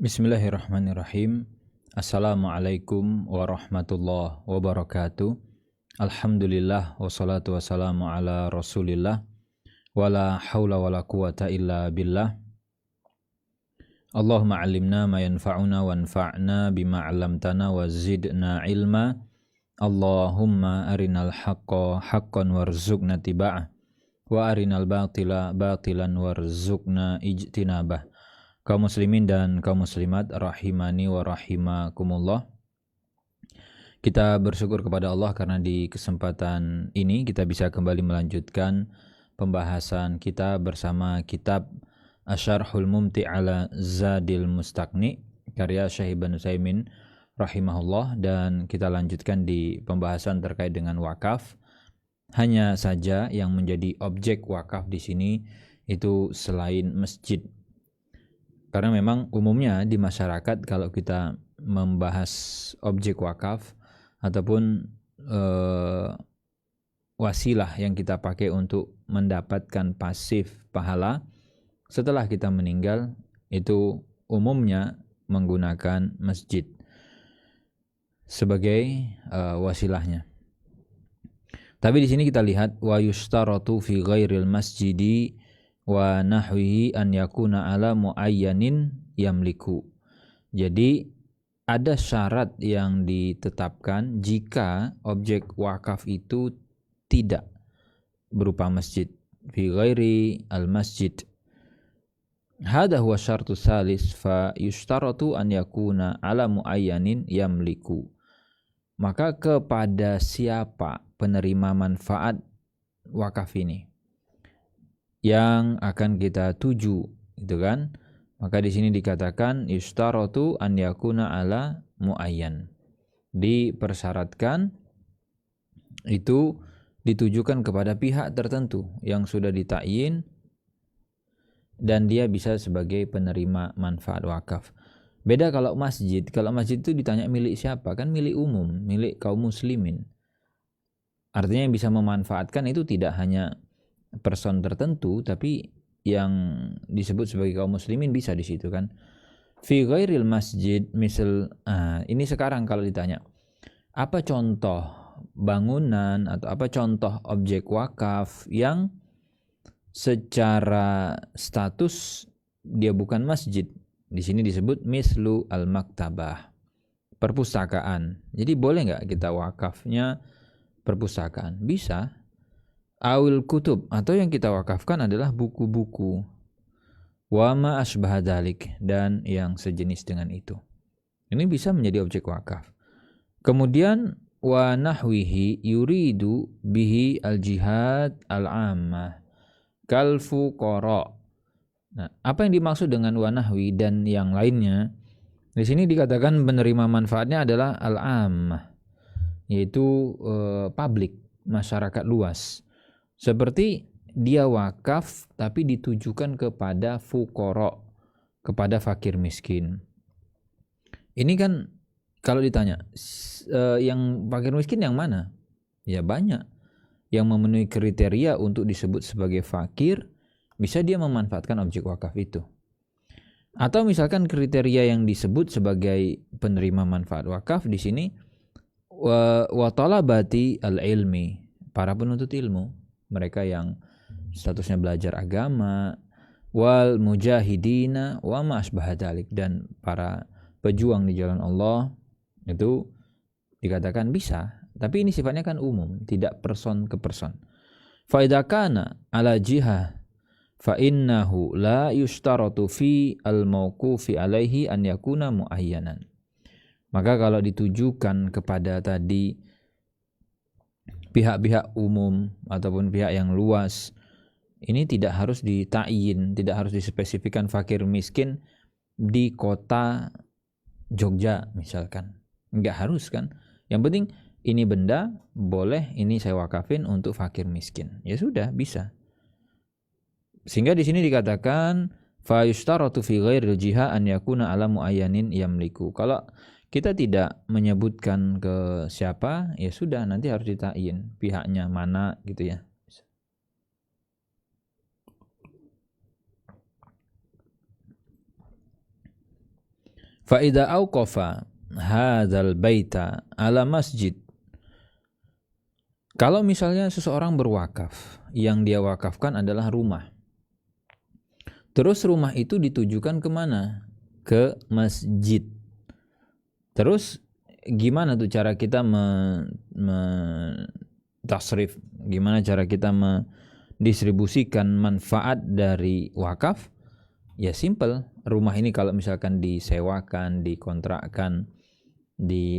Bismillahirrahmanirrahim. Assalamualaikum warahmatullahi wabarakatuh. Alhamdulillah wassalatu wassalamu ala rasulillah. Wala hawla wala quwata illa billah. Allahumma alimna ma yanfa'una wanfa'na bima 'allamtana wa zidna ilma. Allahumma arinal haqqa haqqan warzuqna tiba'ah wa arinal batila batilan warzuqna ijtinabah. Kaum muslimin dan kaum muslimat rahimani wa rahimakumullah. Kita bersyukur kepada Allah karena di kesempatan ini kita bisa kembali melanjutkan pembahasan kita bersama kitab Asyarhul Mumti' ala Zadil Mustaqni karya Syekh Ibnu Utsaimin rahimahullah, dan kita lanjutkan di pembahasan terkait dengan wakaf. Hanya saja yang menjadi objek wakaf di sini itu selain masjid. Karena memang umumnya di masyarakat kalau kita membahas objek wakaf ataupun wasilah yang kita pakai untuk mendapatkan pasif pahala setelah kita meninggal, itu umumnya menggunakan masjid sebagai wasilahnya. Tapi di sini kita lihat wa yustaratu fi ghairil masjidi wa nahwihi an yakuna ala muayyanin yamliku. Jadi ada syarat yang ditetapkan jika objek wakaf itu tidak berupa masjid, fi ghairi al masjid. Hadha huwa syartu salis fa yustaratu an yakuna ala muayyanin yamliku. Maka kepada siapa penerima manfaat wakaf ini yang akan kita tuju, gitu kan? Maka di sini dikatakan yustaratu an yakuna ala muayyan. Dipersyaratkan itu ditujukan kepada pihak tertentu yang sudah ditakyin dan dia bisa sebagai penerima manfaat wakaf. Beda kalau masjid. Kalau masjid itu ditanya milik siapa? Kan milik umum, milik kaum muslimin. Artinya yang bisa memanfaatkan itu tidak hanya person tertentu, tapi yang disebut sebagai kaum muslimin bisa di situ kan. Fi ghairil masjid, misal ini sekarang kalau ditanya apa contoh bangunan atau apa contoh objek wakaf yang secara status dia bukan masjid. Di sini disebut mislu al-maktabah, perpustakaan. Jadi boleh nggak kita wakafnya perpustakaan? Bisa. Awil kutub, atau yang kita wakafkan adalah buku-buku. Wa ma asbah dzalik, dan yang sejenis dengan itu. Ini bisa menjadi objek wakaf. Kemudian wa nahwihi yuridu bihi al-jihad al-ammah kal fuqara. Nah, apa yang dimaksud dengan wa nahwi dan yang lainnya? Di sini dikatakan penerima manfaatnya adalah al-ammah, yaitu publik, masyarakat luas. Seperti dia wakaf tapi ditujukan kepada fuqara, kepada fakir miskin. Ini kan kalau ditanya yang fakir miskin yang mana? Ya banyak. Yang memenuhi kriteria untuk disebut sebagai fakir, bisa dia memanfaatkan objek wakaf itu. Atau misalkan kriteria yang disebut sebagai penerima manfaat wakaf di sini wa talabati al-ilmi, para penuntut ilmu, mereka yang statusnya belajar agama, wal mujahidina wa ma asbaha dzalik, dan para pejuang di jalan Allah, itu dikatakan bisa. Tapi ini sifatnya kan umum, tidak person ke person. Fa idza kana ala jihah fa innahu la yushtaratu fi al-mauqufi alaihi an yakuna muayyanan. Maka kalau ditujukan kepada tadi pihak-pihak umum ataupun pihak yang luas, ini tidak harus ditakyin, tidak harus dispesifikkan fakir miskin di kota Jogja misalkan. Enggak harus kan. Yang penting ini benda boleh, ini saya wakafin untuk fakir miskin. Ya sudah, bisa. Sehingga di sini dikatakan fa yustaratu fi ghairil jiha an yakuna ala muayyanin yamliku. Kalau kita tidak menyebutkan ke siapa, ya sudah, nanti harus ditakyin pihaknya mana gitu ya. Fa idza auqafa hadzal baita ala masjid. Kalau misalnya seseorang berwakaf, yang dia wakafkan adalah rumah. Terus rumah itu ditujukan kemana? Ke masjid. Terus gimana tuh cara kita tasrif? Gimana cara kita mendistribusikan manfaat dari wakaf? Ya simple. Rumah ini kalau misalkan disewakan, dikontrakkan,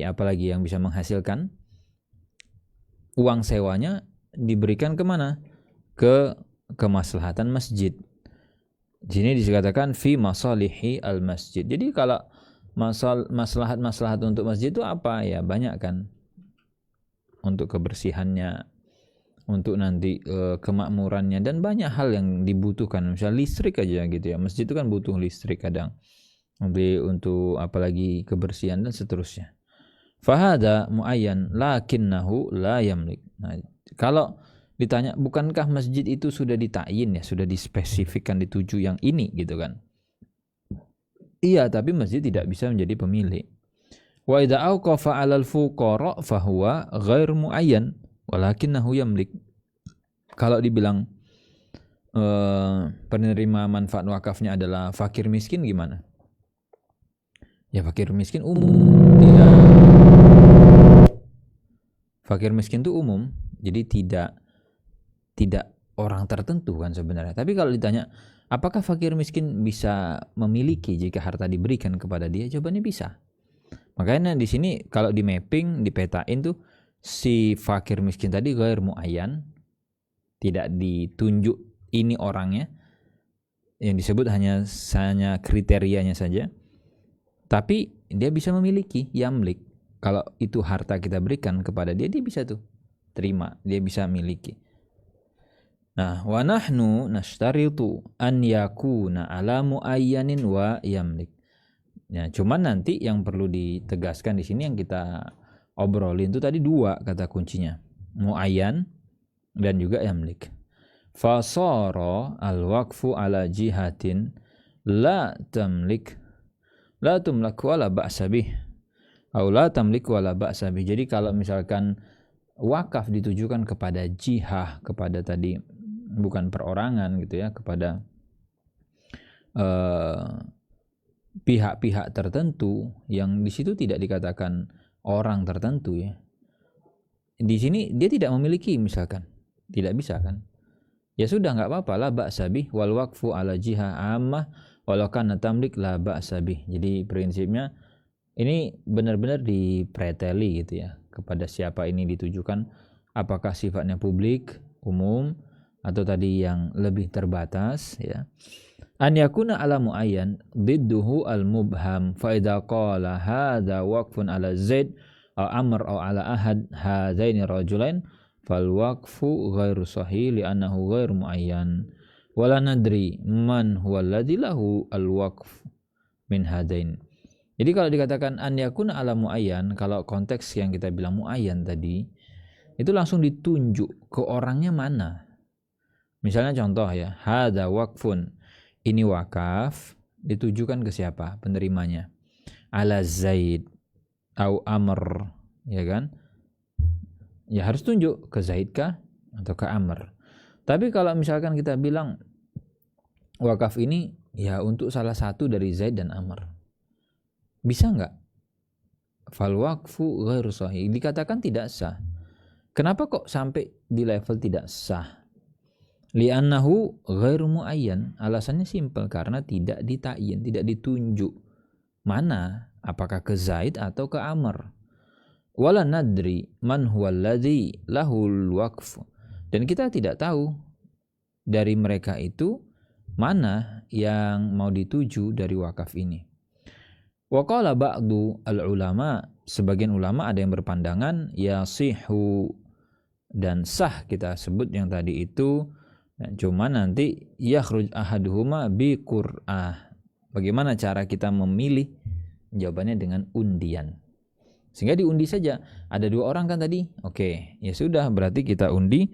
apalagi yang bisa menghasilkan, uang sewanya diberikan kemana? Ke kemaslahatan masjid. Di sini dikatakan fi masalihi al masjid. Jadi kalau maslahat untuk masjid itu apa? Ya banyak kan. Untuk kebersihannya, untuk nanti kemakmurannya, dan banyak hal yang dibutuhkan. Misalnya listrik aja gitu ya. Masjid itu kan butuh listrik kadang. Untuk apalagi kebersihan dan seterusnya. Fahada muayyan lakinnahu la yamlik. Nah, kalau ditanya bukankah masjid itu sudah ditakyin ya, sudah dispesifikkan dituju yang ini gitu kan? Iya, tapi masjid tidak bisa menjadi pemilik. Wa idza auqafa 'alal fuqara fa huwa ghair muayyan walakinnahu yamlik. Kalau dibilang penerima manfaat wakafnya adalah fakir miskin gimana? Ya fakir miskin umum, tidak. Fakir miskin itu umum, jadi tidak orang tertentu kan sebenarnya. Tapi kalau ditanya, apakah fakir miskin bisa memiliki jika harta diberikan kepada dia? Jawabannya bisa. Makanya di sini kalau di mapping, dipetain tuh si fakir miskin tadi ghair muayyan, tidak ditunjuk ini orangnya, yang disebut hanya kriterianya saja. Tapi dia bisa memiliki yamlik. Kalau itu harta kita berikan kepada dia, dia bisa tuh terima, dia bisa miliki. Nah, wa nahnu nashtaritu an yakuna ala muayyanin wa yamlik. Ya, cuman nanti yang perlu ditegaskan di sini yang kita obrolin itu tadi dua kata kuncinya, muayyan dan juga yamlik. Fasara al-waqfu ala jihatin la tamlik wala ba'sa bih. Aw la tamlik wala ba'sa bih. Jadi kalau misalkan wakaf ditujukan kepada jihah, kepada tadi bukan perorangan gitu ya, kepada pihak-pihak tertentu yang di situ tidak dikatakan orang tertentu ya. Di sini dia tidak memiliki misalkan, tidak bisa kan? Ya sudah nggak apa-apa, la ba'sa bih wal waqfu ala jihah ammah walau kana tamlik la ba'sa bih. Jadi prinsipnya ini benar-benar dipreteli gitu ya, kepada siapa ini ditujukan, apakah sifatnya publik, umum, atau tadi yang lebih terbatas ya. An yakuna ala muayyan bidduhu al mubham fa idza qala hadza waqfun ala zaid aw amr aw ala ahad hadaini rajulain fal waqfu ghairu sahih li'annahu ghairu muayyan wala nadri man huwa alladzi lahu al waqf min hadain. Jadi kalau dikatakan an yakuna ala muayyan, kalau konteks yang kita bilang muayyan tadi itu langsung ditunjuk ke orangnya mana. Misalnya contoh ya, hadza waqfun, ini wakaf ditujukan ke siapa penerimanya? Ala Zaid au Amr, ya kan? Ya harus tunjuk ke Zaid kah atau ke Amr. Tapi kalau misalkan kita bilang wakaf ini ya untuk salah satu dari Zaid dan Amr, bisa nggak? Fal waqfu ghairu sahih, dikatakan tidak sah. Kenapa kok sampai di level tidak sah? Li'annahu ghairu muayyan. Alasannya simpel, karena tidak ditakyin, tidak ditunjuk mana, apakah ke Zaid atau ke Amr. Wala nadri man huwa alladzi lahul waqf. Dan kita tidak tahu dari mereka itu mana yang mau dituju dari wakaf ini. Wa qala ba'du al-ulama, sebagian ulama ada yang berpandangan yasihu, dan sah kita sebut yang tadi itu. Cuma nanti yakhruj ahaduhuma bi qur'ah. Bagaimana cara kita memilih? Jawabannya dengan undian. Sehingga diundi saja. Ada dua orang kan tadi? Oke, ya sudah, berarti kita undi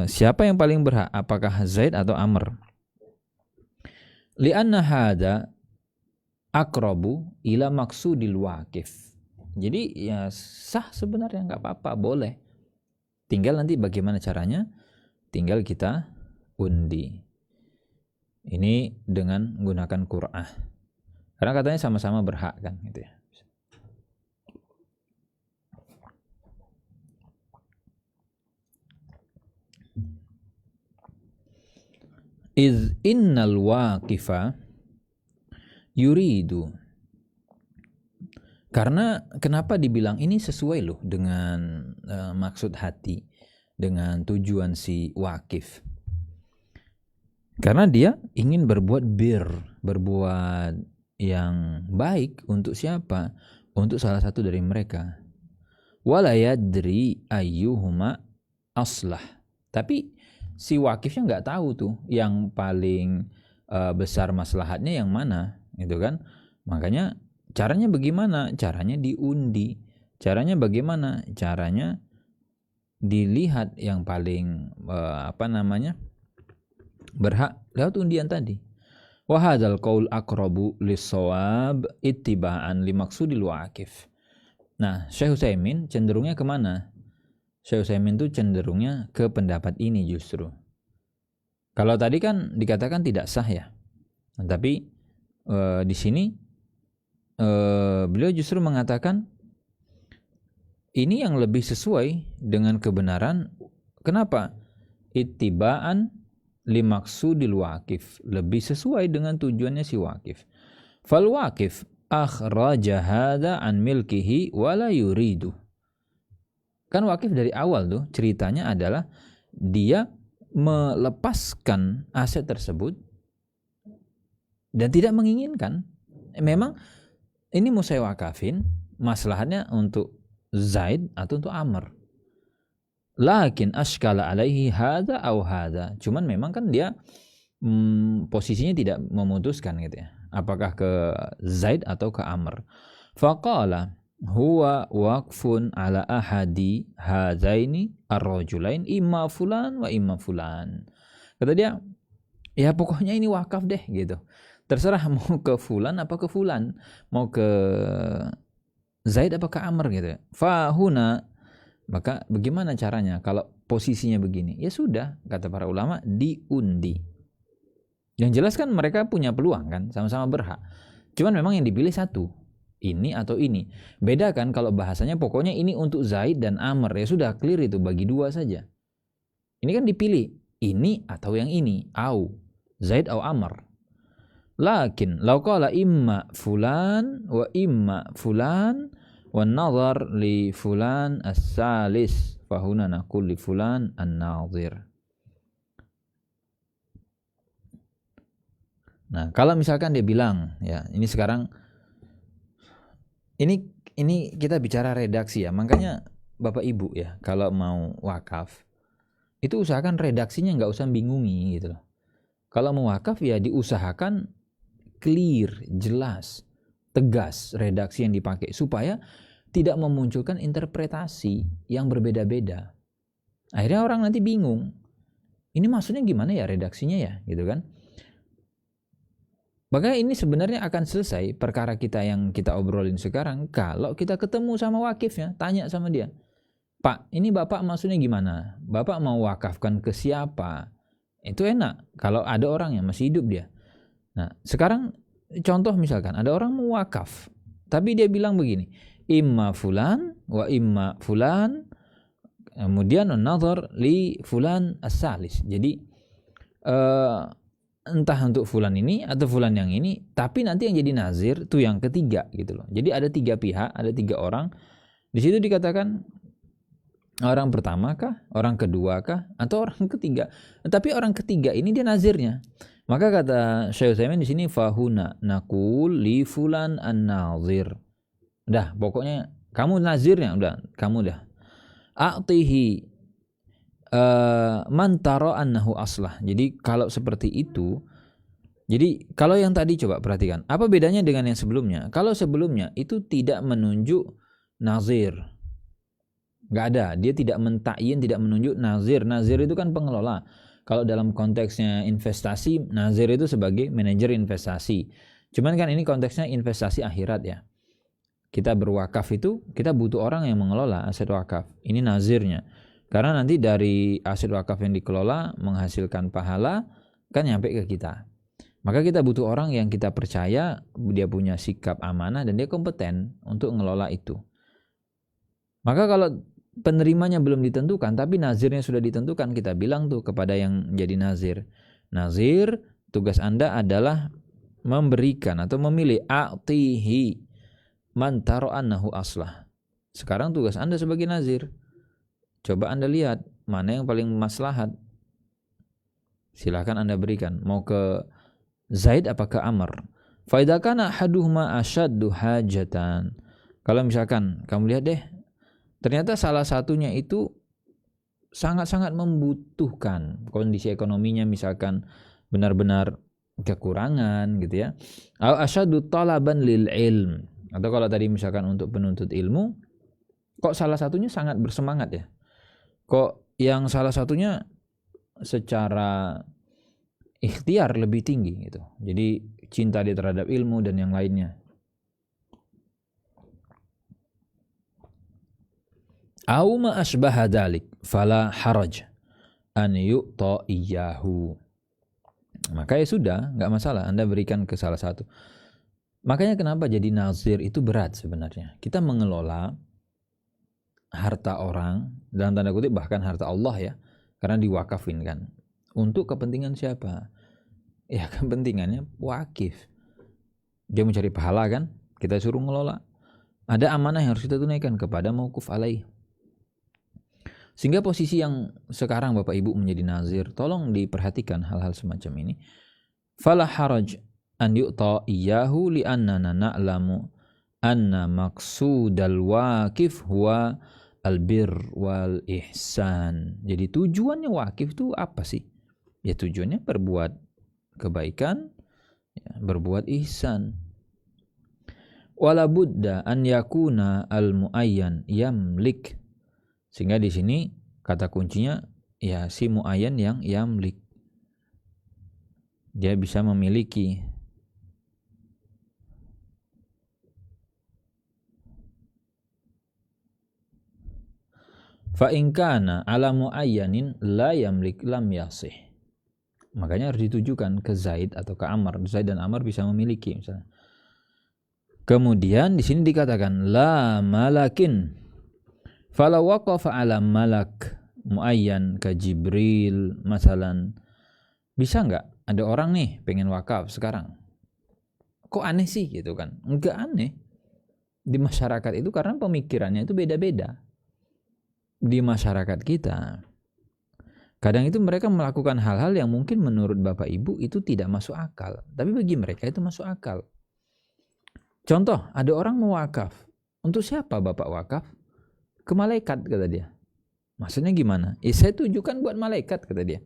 siapa yang paling berhak, apakah Zaid atau Amr. Li'anna hadza aqrabu ila maksudil waqif. Jadi ya sah sebenarnya, nggak apa-apa, boleh. Tinggal nanti bagaimana caranya, tinggal kita undi. Ini dengan menggunakan qur'ah. Karena katanya sama-sama berhak kan gitu ya. Iz innal waqifa yuridu. Karena kenapa dibilang ini sesuai loh dengan maksud hati, dengan tujuan si wakif. Karena dia ingin berbuat berbuat yang baik untuk siapa? Untuk salah satu dari mereka. Wala yadri ayyuhuma aslah. Tapi si wakifnya nggak tahu tuh yang paling besar maslahatnya yang mana, gitu kan? Makanya caranya bagaimana? Caranya diundi. Caranya bagaimana? Caranya dilihat yang paling berhak lewat undian tadi. Wa hadzal qaul aqrabu lis-shawab ittiba'an li maqsudil waqif. Nah, Syekh Utsaimin cenderungnya kemana? Syekh Utsaimin itu cenderungnya ke pendapat ini justru. Kalau tadi kan dikatakan tidak sah ya. Nah, tapi di sini beliau justru mengatakan ini yang lebih sesuai dengan kebenaran. Kenapa? Ittiba'an li maksudil waqif, lebih sesuai dengan tujuannya si waqif. Fal waqif akhraja hadza an milkihi wala yuridu. Kan waqif dari awal tuh ceritanya adalah dia melepaskan aset tersebut dan tidak menginginkan. Memang ini mau saya wakafin, maslahatnya untuk Zaid atau untuk Amr. Lakin ashkala alaihi hadza aw hadza. Cuman memang kan dia posisinya tidak memutuskan gitu ya. Apakah ke Zaid atau ke Amr. Faqala huwa waqfun ala ahadi hadzaini ar-rajulain imma fulan wa imma fulan. Kata dia, ya pokoknya ini wakaf deh gitu. Terserah mau ke fulan apa ke fulan, mau ke Zaid apa ke Amr gitu. Fahuna, maka bagaimana caranya kalau posisinya begini? Ya sudah, kata para ulama, diundi. Yang jelas kan mereka punya peluang kan, sama-sama berhak. Cuman memang yang dipilih satu, ini atau ini. Beda kan kalau bahasanya pokoknya ini untuk Zaid dan Amr. Ya sudah, clear itu, bagi dua saja. Ini kan dipilih, ini atau yang ini, au Zaid au Amr. Lakin law qala imma fulan wa imma fulan wan nazar li fulan as-salis fahuna naqul li fulan an-nazir. Nah, kalau misalkan dia bilang ya, ini sekarang ini kita bicara redaksi ya. Makanya Bapak Ibu ya, kalau mau wakaf itu usahakan redaksinya nggak usah bingungi gitu loh. Kalau mau wakaf ya diusahakan clear, jelas, tegas redaksi yang dipakai supaya tidak memunculkan interpretasi yang berbeda-beda. Akhirnya orang nanti bingung. Ini maksudnya gimana ya redaksinya ya, gitu kan? Maka ini sebenarnya akan selesai perkara kita yang kita obrolin sekarang kalau kita ketemu sama wakifnya, tanya sama dia. Pak, ini Bapak maksudnya gimana? Bapak mau wakafkan ke siapa? Itu enak kalau ada orang yang masih hidup dia. Nah, sekarang contoh misalkan ada orang mau wakaf, tapi dia bilang begini, imma fulan wa imma fulan, kemudian nazar li fulan as-salis. Jadi entah untuk fulan ini atau fulan yang ini, tapi nanti yang jadi nazir tuh yang ketiga gitu loh. Jadi ada tiga pihak, ada tiga orang. Di situ dikatakan orang pertama kah, orang kedua kah, atau orang ketiga. Tapi orang ketiga ini dia nazirnya. Maka kata Syekh Utsaimin di sini fahuna naqul li fulan an-nazir. Udah, pokoknya kamu nazirnya, udah, kamu dah. A'tihi man tara annahu aslah. Jadi kalau seperti itu, jadi kalau yang tadi coba perhatikan, apa bedanya dengan yang sebelumnya? Kalau sebelumnya itu tidak menunjuk nazir. Enggak ada, dia tidak mentakyin, tidak menunjuk nazir. Nazir itu kan pengelola. Kalau dalam konteksnya investasi, nazir itu sebagai manajer investasi. Cuman kan ini konteksnya investasi akhirat ya. Kita berwakaf itu, kita butuh orang yang mengelola aset wakaf. Ini nazirnya. Karena nanti dari aset wakaf yang dikelola menghasilkan pahala kan nyampe ke kita. Maka kita butuh orang yang kita percaya, dia punya sikap amanah dan dia kompeten untuk ngelola itu. Maka kalau penerimanya belum ditentukan, tapi nazirnya sudah ditentukan, kita bilang tuh kepada yang jadi nazir. Nazir, tugas Anda adalah memberikan atau memilih a'tihi man taro'annahu aslah. Sekarang tugas Anda sebagai nazir. Coba Anda lihat mana yang paling maslahat. Silahkan Anda berikan. Mau ke Zaid apa ke Amr? Fa idza kana ahaduhuma ashaddu hajatan. Kalau misalkan kamu lihat deh, ternyata salah satunya itu sangat-sangat membutuhkan, kondisi ekonominya misalkan benar-benar kekurangan gitu ya. Au asyaddu talaban lil ilm. Atau kalau tadi misalkan untuk penuntut ilmu, kok salah satunya sangat bersemangat ya? Kok yang salah satunya secara ikhtiar lebih tinggi gitu. Jadi cinta dia terhadap ilmu dan yang lainnya. Au ma asbaha dzalik fala haraj an yu'ta iyyahu. Maka ya sudah, enggak masalah Anda berikan ke salah satu. Makanya kenapa jadi nazir itu berat sebenarnya. Kita mengelola harta orang, dalam tanda kutip bahkan harta Allah ya, karena diwakafin kan. Untuk kepentingan siapa? Ya kepentingannya wakif. Dia mencari pahala kan, kita suruh ngelola. Ada amanah yang harus kita tunaikan kepada mauquf alaih. Sehingga posisi yang sekarang Bapak Ibu menjadi nazir, tolong diperhatikan hal-hal semacam ini. Fala haraj an yu'ta iyyahu li'annana na'lamu anna maqsudal waqif huwa albir wal ihsan. Jadi tujuannya wakif itu apa sih? Ya tujuannya berbuat kebaikan, ya, berbuat ihsan. Wala budda an yakuna al muayyan yamlik. Sehingga di sini kata kuncinya ya si muayyan yang yamlik. Dia bisa memiliki. Fa in kana ala muayyanin la yamlik lam yasih. Makanya harus ditujukan ke Zaid atau ke Amr. Zaid dan Amr bisa memiliki misalnya. Kemudian di sini dikatakan la malakin. Fala waqafa ala malak muayyan ka Jibril masalan. Bisa enggak ada orang nih pengen wakaf sekarang? Kok aneh sih gitu kan? Enggak aneh. Di masyarakat itu karena pemikirannya itu beda-beda. Di masyarakat kita kadang itu mereka melakukan hal-hal yang mungkin menurut Bapak Ibu itu tidak masuk akal, tapi bagi mereka itu masuk akal. Contoh, ada orang mau wakaf. Untuk siapa Bapak wakaf? Ke malaikat kata dia. Maksudnya gimana? Saya tujukan buat malaikat kata dia.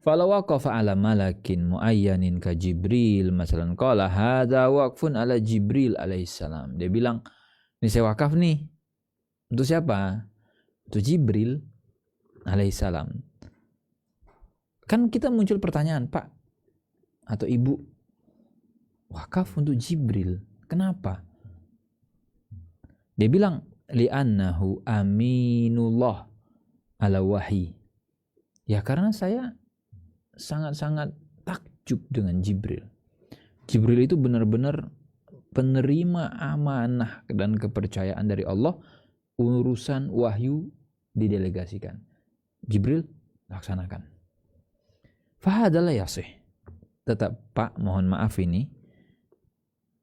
Fala waqafa ala malakin muayyanin ka Jibril masalan qala hadza waqfun ala Jibril alaihissalam. Dia bilang, ini saya wakaf nih. Untuk siapa? Untuk Jibril alaihissalam. Kan kita muncul pertanyaan, Pak atau Ibu, wakaf untuk Jibril. Kenapa? Dia bilang, li'annahu aminullah ala wahyi. Ya karena saya sangat-sangat takjub dengan Jibril. Jibril itu benar-benar penerima amanah dan kepercayaan dari Allah. Urusan wahyu didelegasikan. Jibril laksanakan. Fahadalah yasih. Tetap Pak mohon maaf ini,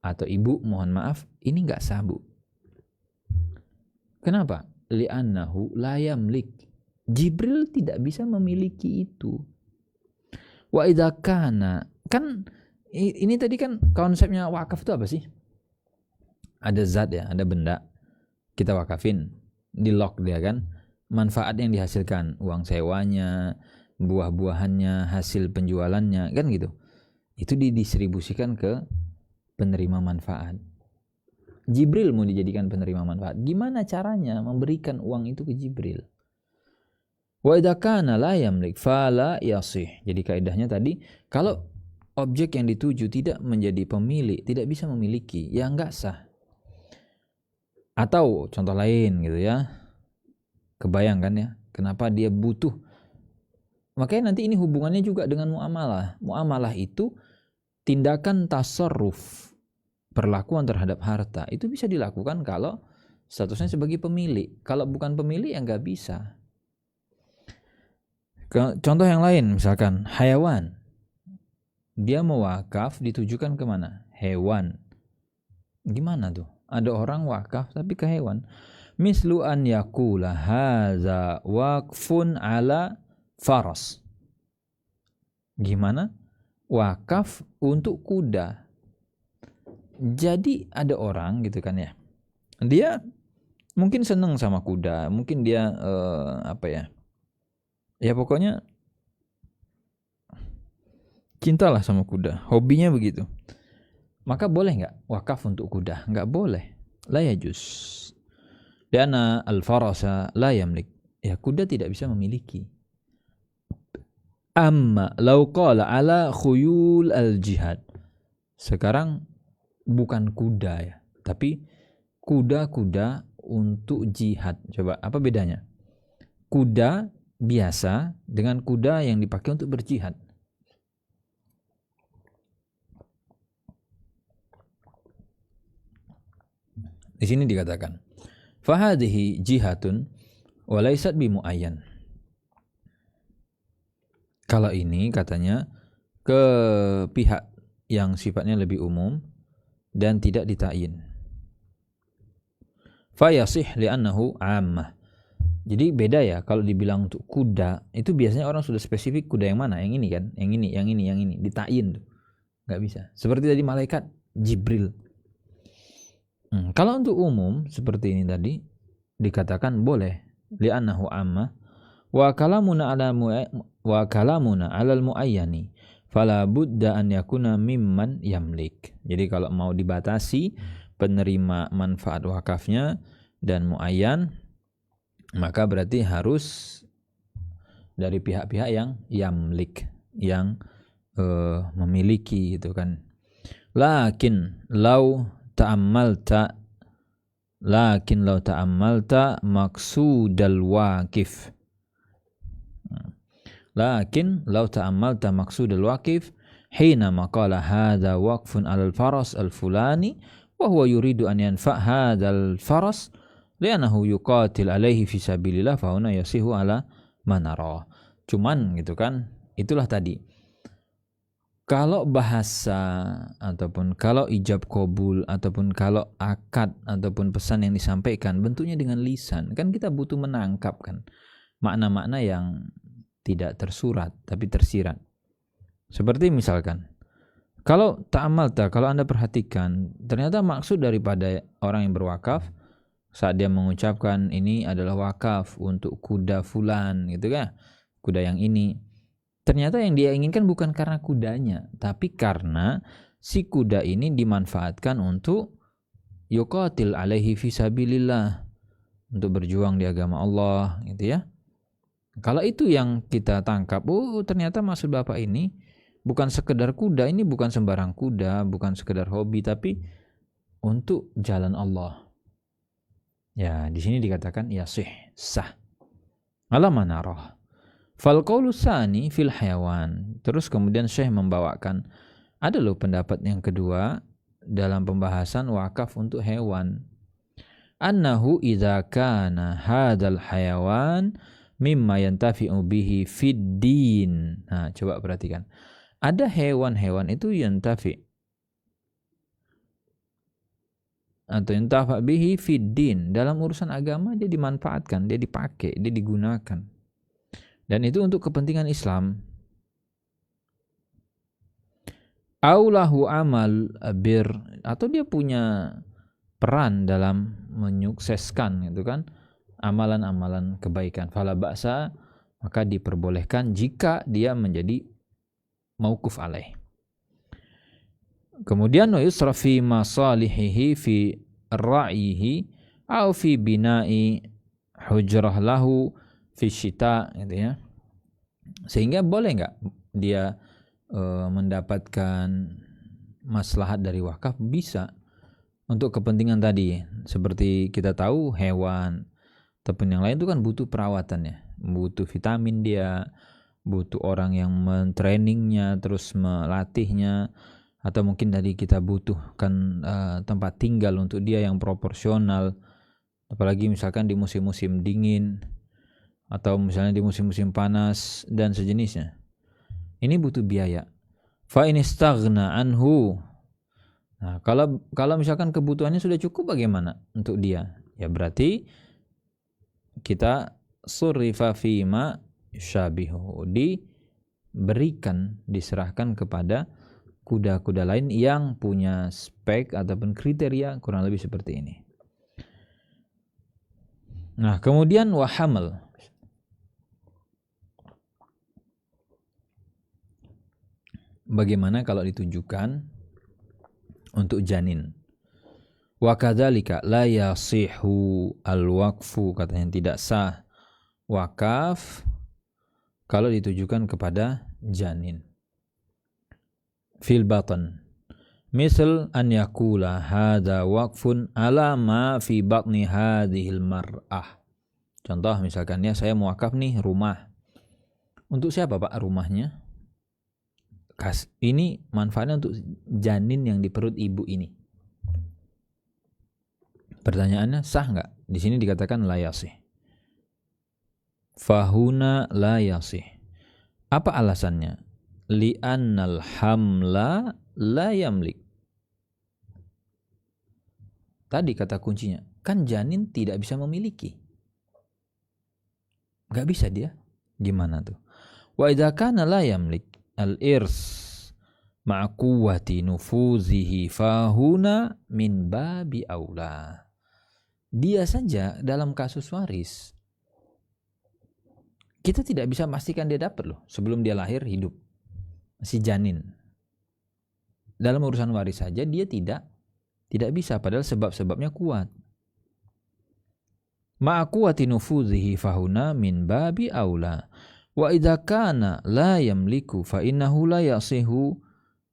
atau Ibu mohon maaf, ini enggak sah Bu. Kenapa? Li'annahu la yamlik. Jibril tidak bisa memiliki itu. Wa idza kana, kan ini tadi kan konsepnya wakaf itu apa sih? Ada zat ya, ada benda. Kita wakafin, di lock dia kan. Manfaat yang dihasilkan, uang sewanya, buah-buahannya, hasil penjualannya, kan gitu. Itu didistribusikan ke penerima manfaat. Jibril mau dijadikan penerima manfaat. Gimana caranya memberikan uang itu ke Jibril? Wa idza kana la yamlik fala yasih. Jadi kaidahnya tadi, kalau objek yang dituju tidak menjadi pemilik, tidak bisa memiliki, ya enggak sah. Atau contoh lain gitu ya, kebayang kan ya, kenapa dia butuh. Makanya nanti ini hubungannya juga dengan muamalah. Muamalah itu tindakan tasarruf, perlakuan terhadap harta, itu bisa dilakukan kalau statusnya sebagai pemilik. Kalau bukan pemilik ya nggak bisa. Contoh yang lain, misalkan hewan, dia mau wakaf ditujukan kemana? Hewan. Gimana tuh? Ada orang wakaf tapi ke hewan. Mislu an yakula haza waqfun ala faras. Gimana? Wakaf untuk kuda. Jadi ada orang gitu kan ya, dia mungkin seneng sama kuda, mungkin dia ya pokoknya cintalah sama kuda, hobinya begitu. Maka boleh nggak wakaf untuk kuda? Nggak boleh. La yajuz. Dana al-farasa la yamlik. Ya, kuda tidak bisa memiliki. Amma law qala ala khuyul al-jihad. Sekarang bukan kuda ya, tapi kuda-kuda untuk jihad. Coba apa bedanya? Kuda biasa dengan kuda yang dipakai untuk berjihad. Di sini dikatakan, fahadhihi jihatun wa laysat bimuayyan. Kalau ini katanya ke pihak yang sifatnya lebih umum dan tidak ditayin. Fayasih li'annahu 'ammah. Jadi beda ya, kalau dibilang untuk kuda, itu biasanya orang sudah spesifik kuda yang mana, yang ini kan, yang ini, ditayin tuh. Enggak bisa. Seperti tadi malaikat Jibril. Kalau untuk umum seperti ini tadi dikatakan boleh, li'annahu 'ammah wa kalamuna 'alal muayyani fala budda an yakuna mimman yamlik. Jadi kalau mau dibatasi penerima manfaat wakafnya dan muayyan, maka berarti harus dari pihak-pihak yang yamlik, yang memiliki gitu kan. Lakin law ta'ammalta maksudal waqif. Lakin law ta'ammalta maksudal waqif hina maqala hadha waqfun 'alal faras al-fulani wa huwa yuridu an yanfa' hadzal faras li'annahu yuqatil alaihi fi sabilillah fa huna yasihu ala manara. Cuman gitu kan, itulah tadi. Kalau bahasa ataupun kalau ijab qabul ataupun kalau akad ataupun pesan yang disampaikan bentuknya dengan lisan, kan kita butuh menangkap kan makna-makna yang tidak tersurat tapi tersirat. Seperti misalkan, kalau ta'amalta, kalau Anda perhatikan, ternyata maksud daripada orang yang berwakaf saat dia mengucapkan ini adalah wakaf untuk kuda fulan gitu kan, kuda yang ini. Ternyata yang dia inginkan bukan karena kudanya, tapi karena si kuda ini dimanfaatkan untuk yuqatil alaihi fisabilillah, untuk berjuang di agama Allah gitu ya. Kalau itu yang kita tangkap, ternyata maksud Bapak ini bukan sekedar kuda, ini bukan sembarang kuda, bukan sekedar hobi, tapi untuk jalan Allah. Ya, di sini dikatakan yasih, sah. Ala manarah. Fal qaulu tsani fil hayawan. Terus kemudian Syekh membawakan ada loh pendapat yang kedua dalam pembahasan wakaf untuk hewan. Annahu idza kana hadzal hayawan mimma yantafi'u bihi fid din. Nah, coba perhatikan. Ada hewan-hewan itu yantafi atau yantafa bihi fid din, dalam urusan agama dia dimanfaatkan, dia dipakai, dia digunakan. Dan itu untuk kepentingan Islam. Aulahu amal bir, atau dia punya peran dalam menyukseskan gitu kan amalan-amalan kebaikan. Fala ba'sa, maka diperbolehkan jika dia menjadi mauquf alaih. Kemudian wa yusra fi masalihihi fi ra'ihi au fi bina'i hujrah lahu fi syita gitu ya. Sehingga boleh enggak dia mendapatkan maslahat dari wakaf, bisa untuk kepentingan tadi. Seperti kita tahu hewan ataupun yang lain itu kan butuh perawatannya, butuh vitamin dia, butuh orang yang mentrainingnya, terus melatihnya, atau mungkin tadi kita butuhkan tempat tinggal untuk dia yang proporsional, apalagi misalkan di musim-musim dingin atau misalnya di musim-musim panas dan sejenisnya. Ini butuh biaya. Fa in istaghna anhu. Nah, kalau misalkan kebutuhannya sudah cukup, bagaimana untuk dia? Ya berarti kita surifa fima syabihu, diberikan, diserahkan kepada kuda-kuda lain yang punya spek ataupun kriteria kurang lebih seperti ini. Nah, kemudian wahamal. Bagaimana kalau ditujukan untuk janin? Wa kadzalika la yasihu al-waqfu, katanya tidak sah wakaf kalau ditujukan kepada janin. Fil batan. Misal an yakula hadza waqfun ala ma fi batni hadhil mar'ah. Contoh misalkan ya, saya muakaf nih rumah. Untuk siapa Pak rumahnya? Ini manfaatnya untuk janin yang di perut ibu ini. Pertanyaannya, sah nggak? Di sini dikatakan la yasih. Fahuna la yasih. Apa alasannya? Li'annal hamla la yamlik. Tadi kata kuncinya, kan janin tidak bisa memiliki. Nggak bisa dia. Gimana tuh? Wa idza kana la yamlik al-irs ma'a quwwati nufuzihi fahuna min babi aula. Dia saja dalam kasus waris, kita tidak bisa pastikan dia dapat loh sebelum dia lahir hidup, masih janin. Dalam urusan waris saja dia tidak bisa, padahal sebab-sebabnya kuat. Ma'a quwwati nufuzihi fahuna min babi aula. Wa idza kana la yamliku fa innahu la yasihu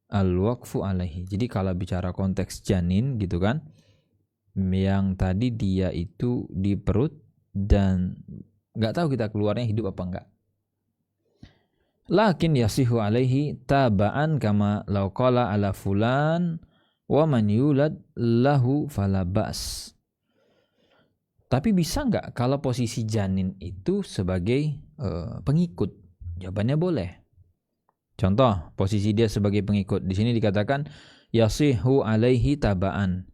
al-waqfu alaihi. Jadi kalau bicara konteks janin gitu kan, yang tadi dia itu di perut dan nggak tahu kita keluarnya hidup apa enggak. Lakin yasihu alaihi taba'an kama law qala ala fulan wa man yulad lahu fala ba's. Tapi bisa enggak kalau posisi janin itu sebagai pengikut? Jawabannya boleh. Contoh, posisi dia sebagai pengikut. Di sini dikatakan yasihu alaihi taba'an.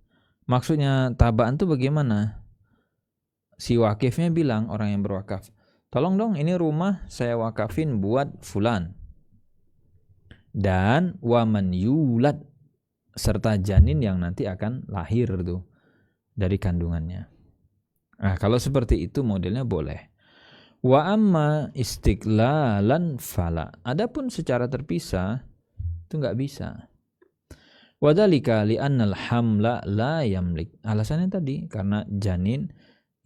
Maksudnya tabaan itu bagaimana? Si wakifnya bilang, orang yang berwakaf, tolong dong ini rumah saya wakafin buat fulan. Dan waman yulad, serta janin yang nanti akan lahir tuh dari kandungannya. Nah, kalau seperti itu modelnya boleh. Wa amma istiqlalan fala. Adapun secara terpisah itu nggak bisa. Wadhalika li'annal hamla la yamlik. Alasannya tadi karena janin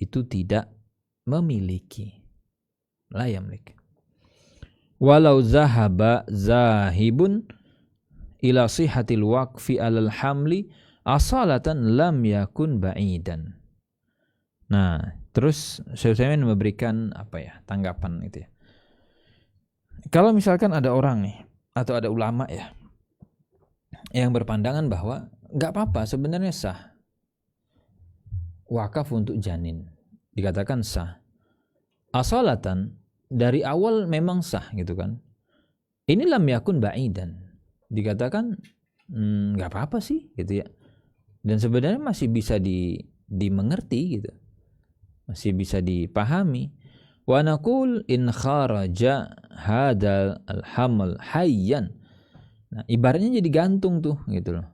itu tidak memiliki. La yamlik. Walau zahaba zahibun ila sihatil waqfi alal hamli asalatan lam yakun ba'idan. Nah, terus Syekh Utsaimin memberikan tanggapan itu ya. Kalau misalkan ada orang nih atau ada ulama ya yang berpandangan bahwa nggak apa-apa, sebenarnya sah wakaf untuk janin, dikatakan sah asalatan, dari awal memang sah gitu kan. Ini lam yakun ba'idan, dikatakan nggak apa-apa sih gitu ya, dan sebenarnya masih bisa dimengerti gitu, masih bisa dipahami. Wa naqul in kharaja hadal alhamal hayyan. Nah, ibaratnya jadi gantung tuh gitu loh.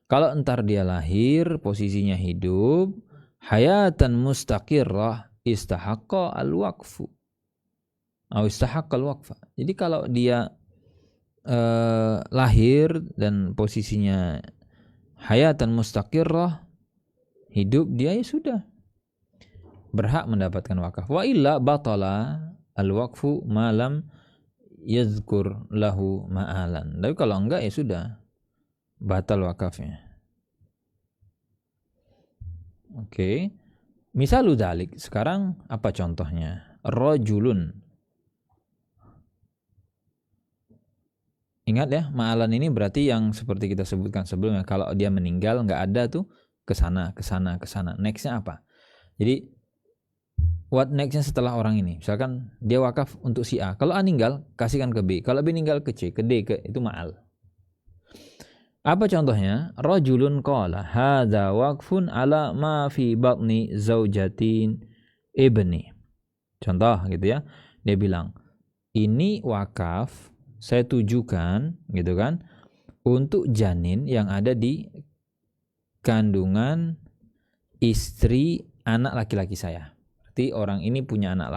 Kalau entar dia lahir posisinya hidup, hayatan mustaqirrah istahaqqa al-waqfu. Atau istahaqqa al-waqfa. Jadi kalau dia lahir dan posisinya hayatan mustaqirrah, hidup, dia ya sudah berhak mendapatkan wakaf. Wa illa batala al-waqfu malam yazkur lahu ma'alan. Tapi kalau enggak ya sudah, batal wakafnya. Oke. Misalu dzalik. Sekarang apa contohnya? Rajulun. Ingat ya, ma'alan ini berarti yang seperti kita sebutkan sebelumnya. Kalau dia meninggal nggak ada tuh ke sana. Nextnya apa? Jadi what nextnya setelah orang ini? Misalkan dia wakaf untuk si A. Kalau A meninggal, kasihkan ke B. Kalau B meninggal ke C, ke D, itu ma'al. Apa contohnya? Rajulun qala hadza waqfun ala ma fi batni zaujatin ibni. Contoh gitu ya. Dia bilang, ini wakaf saya tujukan gitu kan untuk janin yang ada di kandungan istri anak laki-laki saya. Berarti orang ini punya anak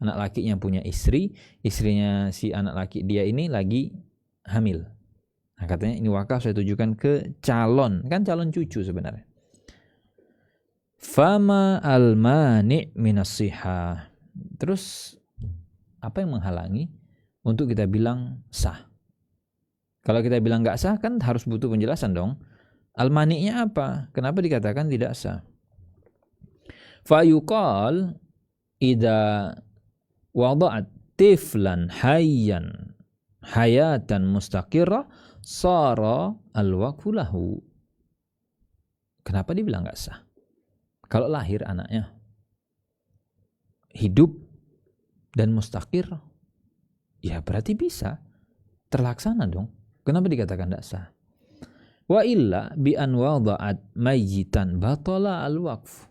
lakinya punya istri, istrinya si anak laki dia ini lagi hamil. Nah, katanya ini wakaf saya tujukan ke calon cucu sebenarnya. Fama al-mani' minas sihah. Terus apa yang menghalangi untuk kita bilang sah? Kalau kita bilang nggak sah kan harus butuh penjelasan dong. Al-mani'nya apa? Kenapa dikatakan tidak sah? Fayuqal idza wada'at tiflan hayatan mustaqirrah sara al-waqfu lahu. Kenapa dibilang nggak sah? Kalau lahir anaknya hidup dan mustaqir, ya berarti bisa terlaksana dong. Kenapa dikatakan tidak sah? Wa illa bi an wada'at mayyitan batala al-waqf.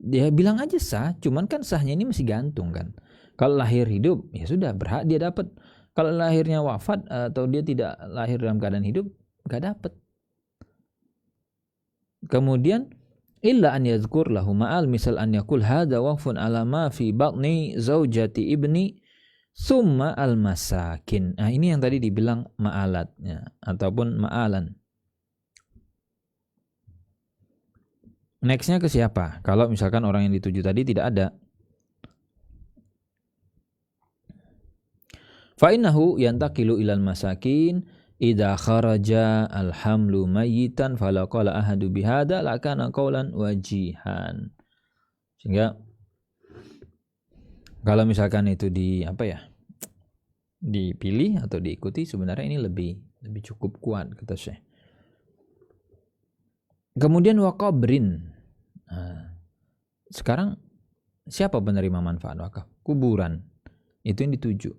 Dia bilang aja sah, cuman kan sahnya ini masih gantung kan. Kalau lahir hidup, ya sudah berhak dia dapat. Kalau lahirnya wafat atau dia tidak lahir dalam keadaan hidup, enggak dapat. Kemudian illa an yazkur lahu ma'al, misal an yakul hadza waqfun ala ma fi batni zaujati ibni summa al-masakin. Nah, ini yang tadi dibilang ma'alatnya ataupun ma'alan. Nextnya ke siapa? Kalau misalkan orang yang dituju tadi tidak ada. Fa innahu yantaqilu ilal masakin idza kharaja alhamlu mayyitan fala qala ahadu bihada lakana qaulan wajihan. Sehingga kalau misalkan itu dipilih atau diikuti, sebenarnya ini lebih cukup kuat kata Syekh. Kemudian wa qabrin. Nah, sekarang siapa penerima manfaat wakaf? Kuburan. Itu yang dituju.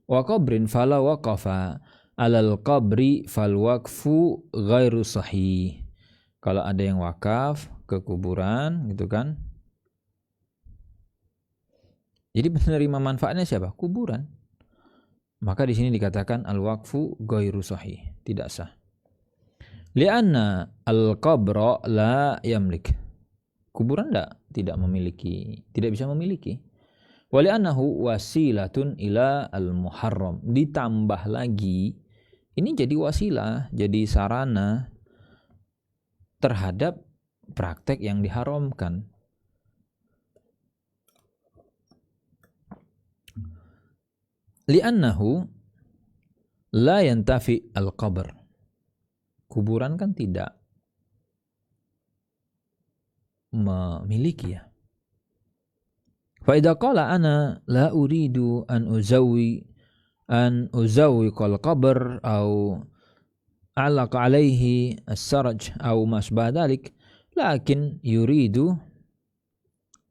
Wa qabrin fala waqafa alal qabri fal waqfu ghairu sahih. Kalau ada yang wakaf ke kuburan gitu kan. Jadi penerima manfaatnya siapa? Kuburan. Maka di sini dikatakan al-waqfu ghairu sahih, tidak sah. Lianna al-qabra la yamlik. Kuburan tidak memiliki, tidak bisa memiliki. Wa li'annahu wasilatun ila al-muharram. Ditambah lagi ini jadi wasilah, jadi sarana terhadap praktek yang diharamkan. Li'annahu la yantafi al-qabr. Kuburan kan tidak memiliki ya. Fa idza qala ana la uridu an uzawwi qal qabr au alaq alaihi as-saraj au masbah dalik, lakin yuridu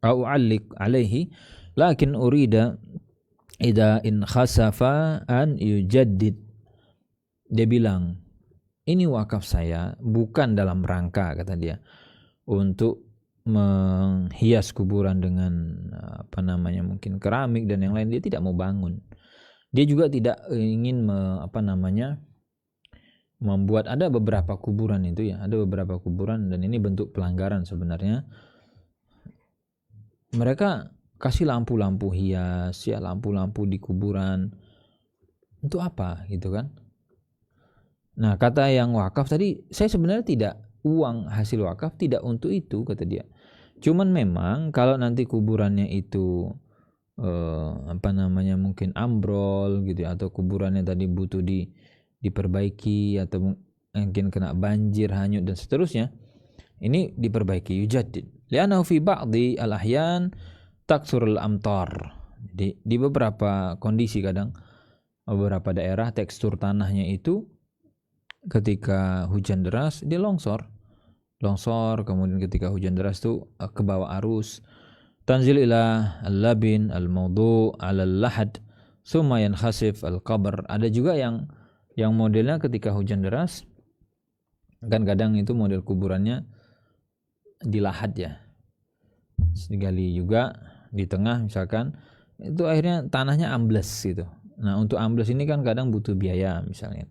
au allik alaihi lakin urida idza in khasafa an yujaddid. Dia bilang, ini wakaf saya bukan dalam rangka, kata dia, untuk menghias kuburan dengan mungkin keramik dan yang lain. Dia tidak mau bangun. Dia juga tidak ingin membuat, ada beberapa kuburan itu ya, ada beberapa kuburan dan ini bentuk pelanggaran sebenarnya. Mereka kasih lampu-lampu hias, ya lampu-lampu di kuburan. Untuk apa gitu kan? Nah, kata yang wakaf tadi, saya sebenarnya tidak, uang hasil wakaf tidak untuk itu, kata dia. Cuman memang kalau nanti kuburannya itu mungkin ambrol gitu ya, atau kuburannya tadi butuh diperbaiki, atau mungkin kena banjir, hanyut dan seterusnya, ini diperbaiki, yujaddid. Li'annahu fi ba'di al-ahyan taksurul amtar. Di beberapa kondisi, kadang beberapa daerah tekstur tanahnya itu ketika hujan deras dia longsor, kemudian ketika hujan deras itu ke bawah arus, tanzil ila al-labin al-mawdu' ala al-lahad summa yankhasif al-qabr. Ada juga yang modelnya ketika hujan deras kan kadang itu model kuburannya di lahat ya, digali juga di tengah misalkan, itu akhirnya tanahnya ambles gitu. Nah, untuk ambles ini kan kadang butuh biaya misalnya.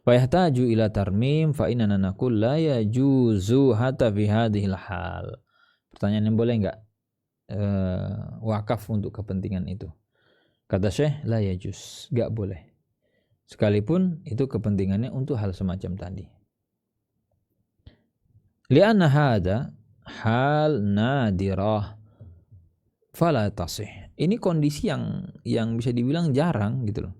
Fa yahtaju ila tarmim fa inna naqul la yajuzu hatta fi hadhil hal. Pertanyaannya, boleh enggak wakaf untuk kepentingan itu? Kata Syekh, la yajuz, enggak boleh. Sekalipun itu kepentingannya untuk hal semacam tadi. Li'anna hadha hal nadirah fala tasih. Ini kondisi yang bisa dibilang jarang gitu loh.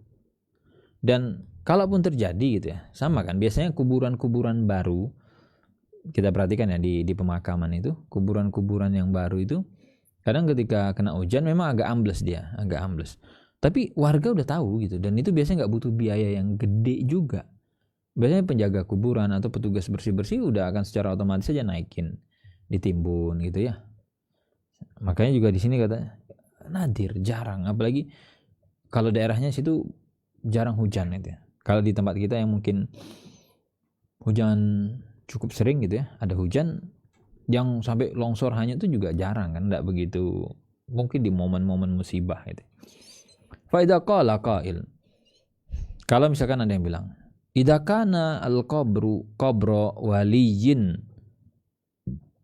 Dan kalaupun terjadi gitu ya, sama kan biasanya kuburan-kuburan baru, kita perhatikan ya di pemakaman itu, kuburan-kuburan yang baru itu kadang ketika kena hujan memang agak ambles dia, agak ambles. Tapi warga udah tahu gitu, dan itu biasanya nggak butuh biaya yang gede juga. Biasanya penjaga kuburan atau petugas bersih-bersih udah akan secara otomatis saja naikin, ditimbun gitu ya. Makanya juga di sini kata nadir, jarang, apalagi kalau daerahnya situ jarang hujan itu ya. Kalau di tempat kita yang mungkin hujan cukup sering gitu ya, ada hujan yang sampai longsor hanyut itu juga jarang kan, enggak begitu, mungkin di momen-momen musibah gitu. Fa idza qala qail, kalau misalkan ada yang bilang, idza kana al-qabru qabra waliyin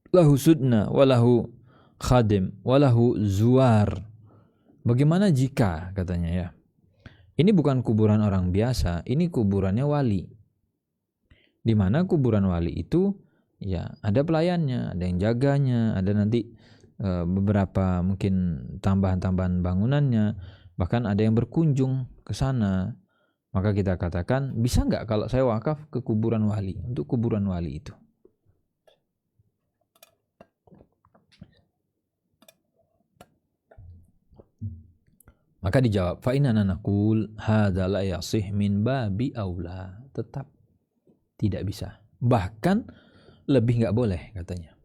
lahu sudna walahu khadim walahu zuwar. Bagaimana jika, katanya ya, ini bukan kuburan orang biasa, ini kuburannya wali. Di mana kuburan wali itu ya ada pelayannya, ada yang jaganya, ada nanti beberapa mungkin tambahan-tambahan bangunannya, bahkan ada yang berkunjung ke sana. Maka kita katakan, bisa nggak kalau saya wakaf ke kuburan wali, untuk kuburan wali itu? Maka dijawab, fa inna naqul hadza la yasih min babi aula. Tetap tidak bisa. Bahkan lebih enggak boleh katanya.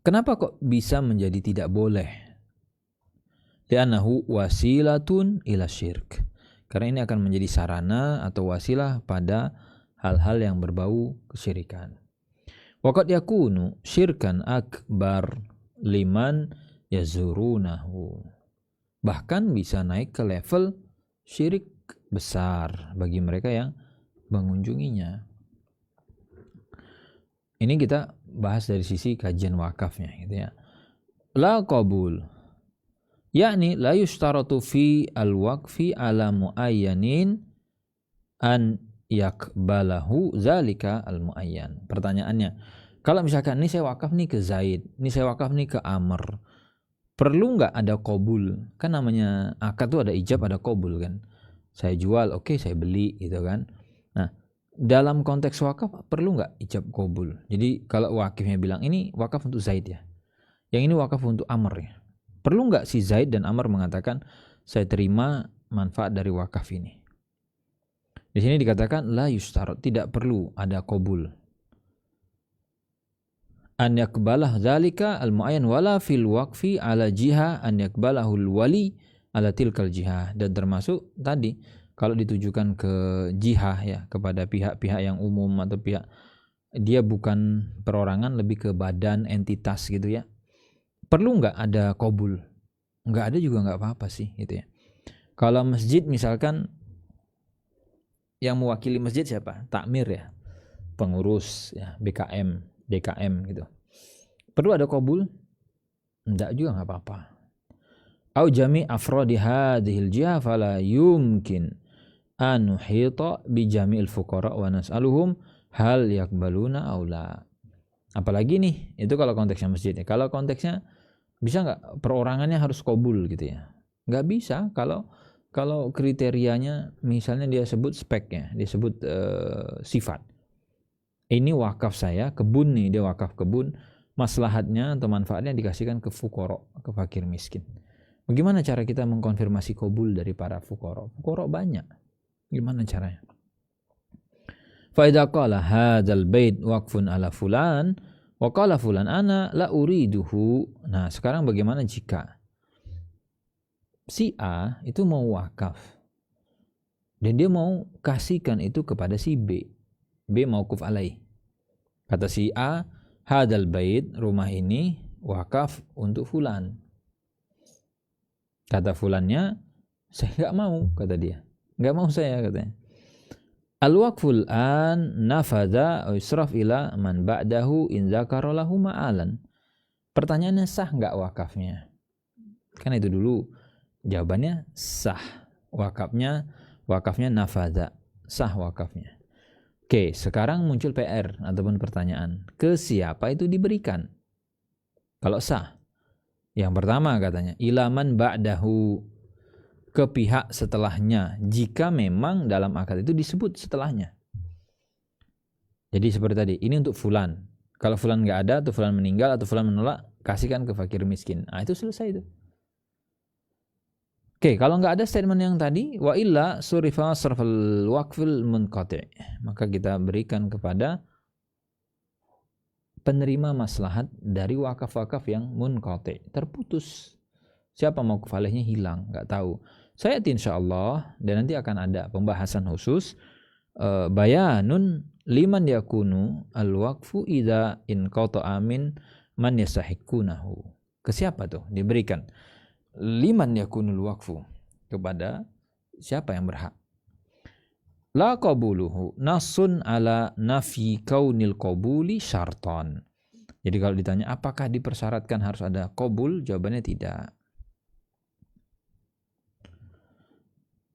Kenapa kok bisa menjadi tidak boleh? Li'annahu wasilatun ila syirk. Karena ini akan menjadi sarana atau wasilah pada hal-hal yang berbau kesyirikan. Wa qad yakunu syirkan akbar liman yazurunahu. Bahkan bisa naik ke level syirik besar bagi mereka yang mengunjunginya. Ini kita bahas dari sisi kajian wakafnya gitu ya. La qabul, yakni la yushtaratu fi al-waqfi ala muayyanin an yakbalahu zalika al-muayyan. Pertanyaannya, kalau misalkan ini saya wakaf nih ke Zaid, ini saya wakaf nih ke Amr, perlu nggak ada qabul? Kan namanya akad tuh ada ijab, ada qabul kan. Saya jual, oke, saya beli gitu kan. Nah, dalam konteks wakaf perlu nggak ijab qabul? Jadi kalau wakifnya bilang ini wakaf untuk Zaid ya, yang ini wakaf untuk Amr ya, perlu nggak si Zaid dan Amr mengatakan saya terima manfaat dari wakaf ini? Di sini dikatakan la yushtarat, tidak perlu ada qabul. An yakbalah zalika al-muayyan wala fil waqfi ala jiha an yakbalahul wali ala tilkal jihah. Dan termasuk tadi kalau ditujukan ke jihah ya, kepada pihak-pihak yang umum atau pihak, dia bukan perorangan, lebih ke badan, entitas gitu ya, perlu nggak ada qabul? Nggak ada juga nggak apa-apa sih gitu ya. Kalau masjid misalkan yang mewakili masjid siapa? Takmir ya, pengurus ya, BKM, DKM gitu. Perlu ada qabul? Enggak juga, nggak apa-apa. Au jami afradi hadhil jihah fala yumkin an nuhita bi jami'il fuqara wa nas'aluhum hal yakbaluna aw la. Apalagi nih, itu kalau konteksnya masjid ya. Kalau konteksnya bisa nggak perorangannya harus qabul gitu ya? Nggak bisa. Kalau Kalau kriterianya misalnya dia sebut speknya, dia sebut sifat. Ini wakaf saya, kebun nih, dia wakaf kebun, maslahatnya atau manfaatnya dikasihkan ke fukoro, ke fakir miskin. Bagaimana cara kita mengkonfirmasi kabul dari para fukoro? Fukoro banyak. Gimana caranya? Fa idza qala hadzal bait waqfun ala fulan wa qala fulan ana la uriduhu. Nah, sekarang bagaimana jika si A itu mau wakaf dan dia mau kasihkan itu kepada si B. B mauquf alaih. Kata si A, hadzal bait, rumah ini wakaf untuk fulan. Kata fulannya, saya enggak mau, kata dia. Enggak mau saya, katanya. Al-waqful an nafadha israf ila man ba'dahu in zakara lahu ma'alan. Pertanyaannya sah enggak wakafnya? Kan itu dulu. Jawabannya sah. Wakafnya nafadha. Sah wakafnya. Oke, sekarang muncul PR ataupun pertanyaan. Ke siapa itu diberikan? Kalau sah. Yang pertama katanya, ilaman ba'dahu. Ke pihak setelahnya. Jika memang dalam akad itu disebut setelahnya. Jadi seperti tadi, ini untuk fulan. Kalau fulan nggak ada, atau fulan meninggal, atau fulan menolak, kasihkan ke fakir miskin. Nah, itu selesai itu. Oke, kalau nggak ada statement yang tadi, wa illa surifa sarfal waqfil munqati'. Maka kita berikan kepada penerima maslahat dari wakaf-wakaf yang munqati', terputus. Siapa mau kefalihnya hilang, nggak tahu. Saya insyaallah dan nanti akan ada pembahasan khusus bayanun liman yakunu al-waqfu idza in qata'a min man yastahiqunahu. Ke siapa tuh diberikan? Liman yakunul waqfu, kepada siapa yang berhak. La qabuluhu nasun ala nafi kaunil qabuli syarton. Jadi kalau ditanya apakah dipersyaratkan harus ada qabul, jawabannya tidak.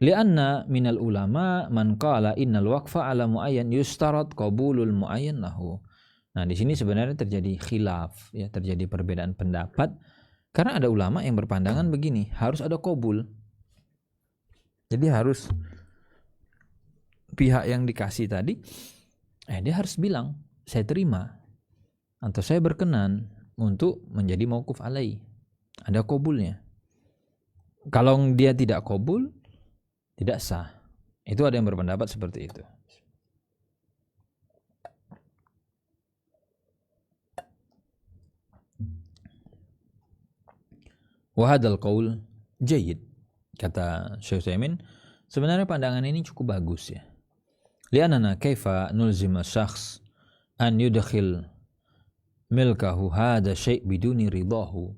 Lianna minal ulama man qala innal waqfa ala muayyan yustarat qabulul muayyan lahu. Nah, di sini sebenarnya terjadi khilaf, ya, terjadi perbedaan pendapat. Karena ada ulama yang berpandangan begini, harus ada qabul. Jadi harus pihak yang dikasih tadi, dia harus bilang, saya terima atau saya berkenan untuk menjadi mauquf alaih. Ada qabulnya. Kalau dia tidak qabul, tidak sah. Itu ada yang berpendapat seperti itu. Wahadal qaul jayyid, kata Syekh Utsaimin, sebenarnya pandangan ini cukup bagus ya. Lianana kaifa nulzima syakhs an yudkhil milkahu hadha syai' biduni ridahu.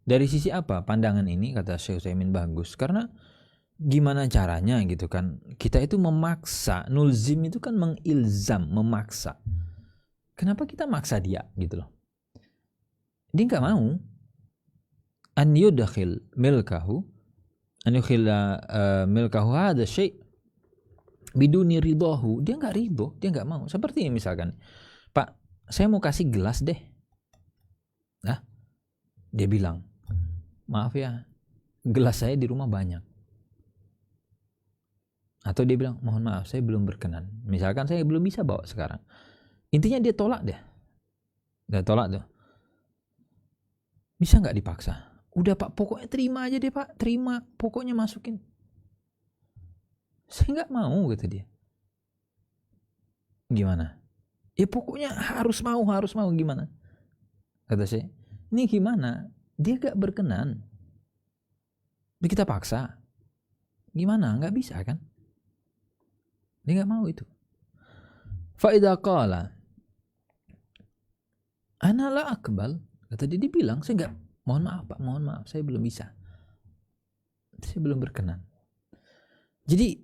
Dari sisi apa pandangan ini, kata Syekh Utsaimin, bagus? Karena gimana caranya gitu kan, kita itu memaksa. Nulzim itu kan mengilzam, memaksa. Kenapa kita maksa dia gitu loh? Dia nggak mau. An yudkhil milkahu, an yudkhila milkahu hadha syai' biduni ridahu. Dia nggak ridho, dia nggak mau. Seperti ini misalkan, Pak, saya mau kasih gelas deh. Nah, dia bilang, maaf ya, gelas saya di rumah banyak. Atau dia bilang, mohon maaf, saya belum berkenan. Misalkan saya belum bisa bawa sekarang. Intinya dia tolak deh. Dia tolak tuh. Bisa nggak dipaksa? Udah Pak, pokoknya terima aja deh Pak. Terima, pokoknya masukin. Saya nggak mau, kata dia. Gimana? Ya pokoknya harus mau gimana? Kata saya, ini gimana? Dia gak berkenan. Kita paksa. Gimana? Nggak bisa kan? Dia nggak mau itu. Fa'idha qala ana la akbal. Kata dia bilang, saya nggak, mohon maaf Pak, mohon maaf, saya belum bisa. Saya belum berkenan. Jadi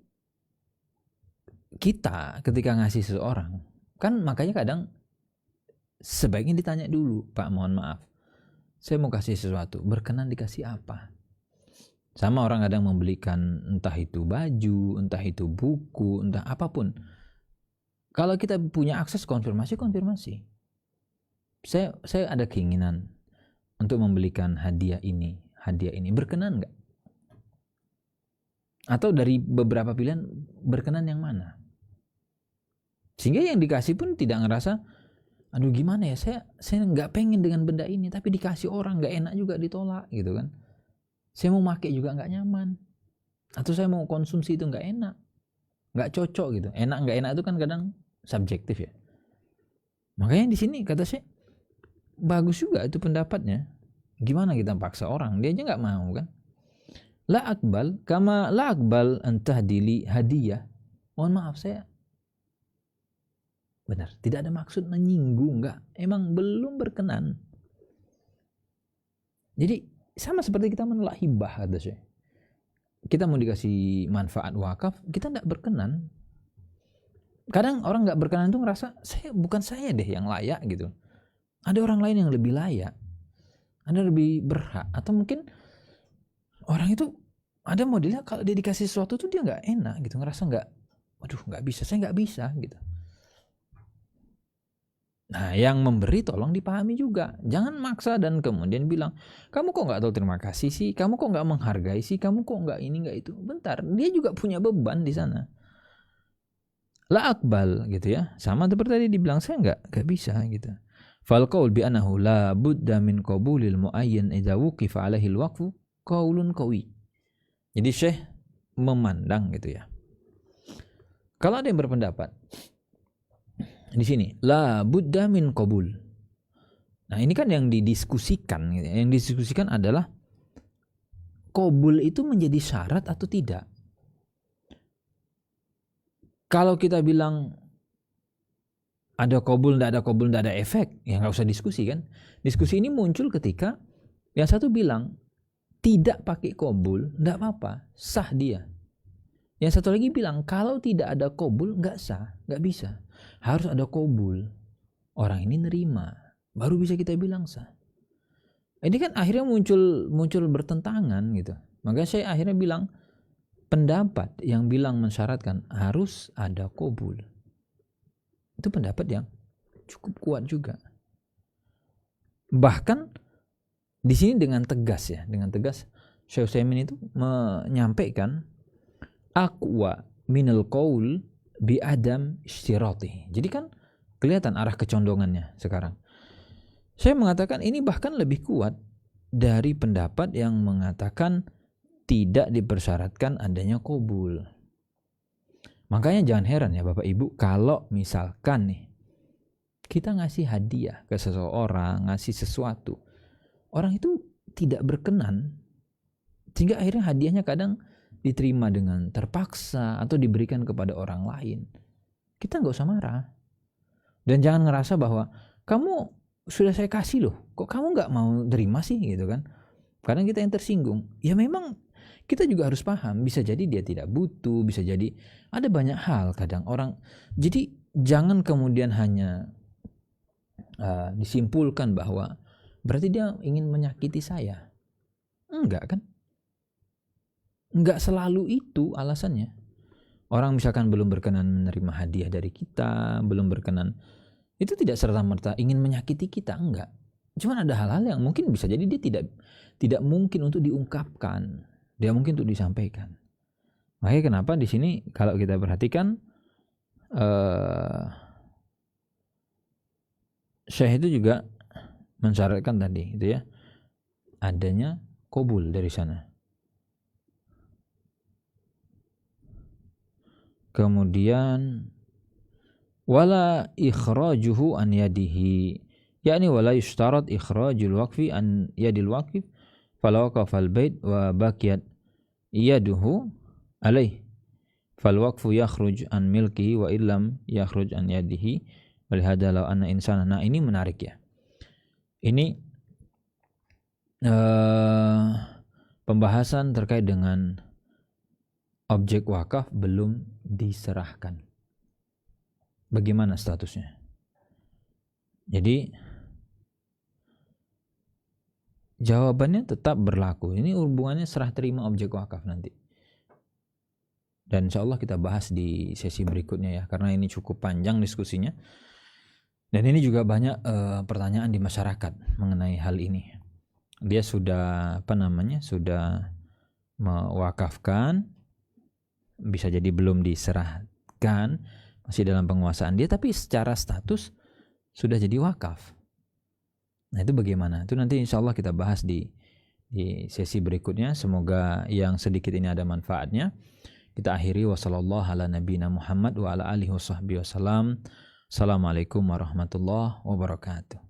kita ketika ngasih seseorang, kan makanya kadang sebaiknya ditanya dulu, Pak, mohon maaf, saya mau kasih sesuatu, berkenan dikasih apa? Sama orang kadang membelikan entah itu baju, entah itu buku, entah apapun. Kalau kita punya akses konfirmasi. Saya ada keinginan untuk membelikan hadiah ini. Berkenan nggak? Atau dari beberapa pilihan berkenan yang mana? Sehingga yang dikasih pun tidak ngerasa, aduh gimana ya, saya nggak pengen dengan benda ini, tapi dikasih orang nggak enak juga ditolak gitu kan. Saya mau pakai juga nggak nyaman, atau saya mau konsumsi itu nggak enak, nggak cocok gitu. Enak nggak enak itu kan kadang subjektif ya. Makanya di sini kata saya bagus juga itu pendapatnya. Gimana kita paksa orang, dia aja nggak mau kan. La akbal kama la akbal antahdili hadiah. Mohon maaf, saya benar, tidak ada maksud menyinggung, enggak. Emang belum berkenan. Jadi sama seperti kita menolak hibah kata saya. Kita mau dikasih manfaat wakaf, kita enggak berkenan. Kadang orang enggak berkenan itu ngerasa bukan saya deh yang layak gitu. Ada orang lain yang lebih layak. Ada lebih berhak, atau mungkin orang itu ada modelnya kalau dia dikasih sesuatu tuh dia enggak enak gitu, ngerasa enggak, waduh enggak bisa, saya enggak bisa gitu. Nah, yang memberi tolong dipahami juga. Jangan maksa dan kemudian bilang, kamu kok nggak tahu terima kasih sih? Kamu kok nggak menghargai sih? Kamu kok nggak ini nggak itu? Bentar, dia juga punya beban di sana. La akbal gitu ya. Sama seperti tadi dibilang, saya nggak bisa gitu. Fal qaul bi annahu la budda min qabulil muayyan idza wuqifa alaihi alwaqfu qaulun qawi. Jadi Syekh memandang gitu ya. Kalau ada yang berpendapat di sini la budda min qabul. Nah, ini kan yang didiskusikan gitu. Yang didiskusikan adalah qabul itu menjadi syarat atau tidak. Kalau kita bilang ada qabul, tidak ada qabul, tidak ada efek, ya nggak usah diskusi kan. Diskusi ini muncul ketika yang satu bilang tidak pakai qabul, tidak apa-apa, sah dia. Yang satu lagi bilang kalau tidak ada qabul nggak sah, nggak bisa. Harus ada qabul. Orang ini nerima, baru bisa kita bilang sah. Ini kan akhirnya muncul bertentangan gitu. Maka saya akhirnya bilang pendapat yang bilang mensyaratkan harus ada qabul, itu pendapat yang cukup kuat juga. Bahkan di sini dengan tegas Syekh Utsaimin itu menyampaikan aqwa minal qaul bi adam istirati. Jadi kan kelihatan arah kecondongannya sekarang. Saya mengatakan ini bahkan lebih kuat dari pendapat yang mengatakan tidak dipersyaratkan adanya qabul. Makanya jangan heran ya Bapak Ibu, kalau misalkan nih kita ngasih hadiah ke seseorang, ngasih sesuatu, orang itu tidak berkenan, sehingga akhirnya hadiahnya kadang diterima dengan terpaksa atau diberikan kepada orang lain. Kita nggak usah marah. Dan jangan ngerasa bahwa kamu sudah saya kasih loh, kok kamu nggak mau terima sih gitu kan. Kadang kita yang tersinggung. Ya memang kita juga harus paham, bisa jadi dia tidak butuh, bisa jadi ada banyak hal kadang orang. Jadi jangan kemudian hanya disimpulkan bahwa berarti dia ingin menyakiti saya. Enggak kan? Enggak selalu itu alasannya. Orang misalkan belum berkenan menerima hadiah dari kita, belum berkenan, itu tidak serta-merta ingin menyakiti kita, enggak. Cuman ada hal-hal yang mungkin bisa jadi dia tidak mungkin untuk diungkapkan, dia mungkin untuk disampaikan. Makanya kenapa di sini kalau kita perhatikan Syekh itu juga mensyaratkan tadi itu ya, adanya qabul dari sana. Kemudian wala ikhrajuhu an yadihi, yakni wala yushtarat ikhrajul waqfi an yadil waqif falau qafal bait wa baqiyat yaduhu alaih fal waqfu yakhruj an milkihi wa illam yakhruj an yadihi walihada law anna insana. Nah, ini menarik ya. Ini pembahasan terkait dengan objek wakaf belum diserahkan. Bagaimana statusnya? Jadi jawabannya tetap berlaku. Ini hubungannya serah terima objek wakaf nanti. Dan insya Allah kita bahas di sesi berikutnya ya, karena ini cukup panjang diskusinya. Dan ini juga banyak pertanyaan di masyarakat mengenai hal ini. Dia sudah sudah mewakafkan, bisa jadi belum diserahkan, masih dalam penguasaan dia, tapi secara status sudah jadi wakaf. Nah itu bagaimana? Itu nanti insya Allah kita bahas di sesi berikutnya. Semoga yang sedikit ini ada manfaatnya. Kita akhiri wassallallahu ala nabiyina Muhammad wa ala alihi wasahbihi wasallam. Assalamualaikum warahmatullahi wabarakatuh.